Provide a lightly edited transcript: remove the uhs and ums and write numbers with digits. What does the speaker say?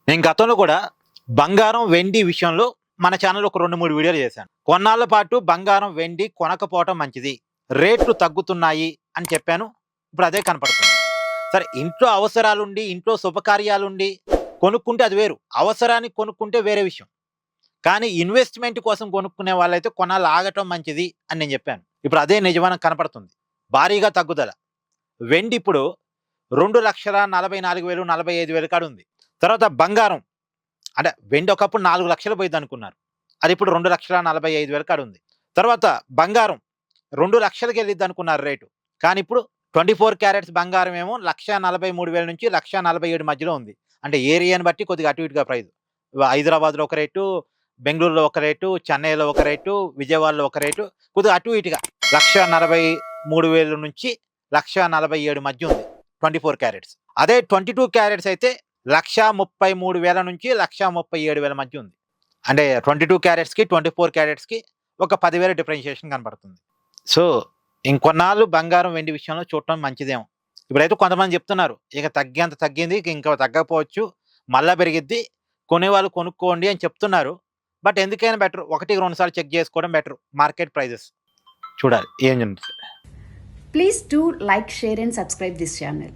నేను గతంలో కూడా బంగారం వెండి విషయంలో మన ఛానల్లో ఒక 2-3 వీడియోలు చేశాను. కొన్నాళ్ళ పాటు బంగారం వెండి కొనకపోవటం మంచిది, రేట్లు తగ్గుతున్నాయి అని చెప్పాను. ఇప్పుడు అదే కనపడుతుంది. సరే, ఇంట్లో అవసరాలుండి ఇంట్లో శుభకార్యాలుండి కొనుక్కుంటే అది వేరు, అవసరానికి కొనుక్కుంటే వేరే విషయం. కానీ ఇన్వెస్ట్మెంట్ కోసం కొనుక్కునే వాళ్ళైతే కొన్నాళ్ళు ఆగటం మంచిది అని నేను చెప్పాను. ఇప్పుడు అదే నిజమానం కనపడుతుంది. భారీగా తగ్గుదల. వెండి ఇప్పుడు 2,44,000 45,000 కాడ ఉంది. తర్వాత బంగారం, అంటే వెండి ఒకప్పుడు 4 లక్షలు పోయింది అనుకున్నారు, అది ఇప్పుడు 2,45,000 కాడ ఉంది. తర్వాత బంగారం 2 లక్షలకి వెళ్ళిద్ది అనుకున్నారు రేటు, కానీ ఇప్పుడు 24 క్యారెట్స్ బంగారం ఏమో 1,43,000 నుంచి 1,47,000 మధ్యలో ఉంది. అంటే ఏరియాని బట్టి కొద్దిగా అటు ఇటుగా ప్రైస్. హైదరాబాద్లో ఒక రేటు, బెంగళూరులో ఒక రేటు, చెన్నైలో ఒక రేటు, విజయవాడలో ఒక రేటు, కొద్దిగా అటు ఇటుగా 1,43,000 నుంచి 1,47,000 మధ్య ఉంది 24 క్యారెట్స్. అదే 22 క్యారెట్స్ అయితే 1,33,000 నుంచి 1,37,000 మధ్య ఉంది. అంటే 22 క్యారెట్స్కి 24 క్యారెట్స్కి ఒక 10,000 డిఫరెన్షియేషన్ కనబడుతుంది. సో ఇంకొన్నాళ్ళు బంగారం వెండి విషయంలో చూడటం మంచిదేమో. ఇప్పుడైతే కొంతమంది చెప్తున్నారు ఇక తగ్గేంత తగ్గింది, ఇంకా తగ్గకపోవచ్చు, మళ్ళా పెరిగిద్ది, కొనేవాళ్ళు కొనుక్కోండి అని చెప్తున్నారు. బట్ ఎందుకైనా బెటర్ 1-2 సార్లు చెక్ చేసుకోవడం బెటర్. మార్కెట్ ప్రైజెస్ చూడాలి ఏం జరుగుతుంది. Please do like, share and subscribe this channel.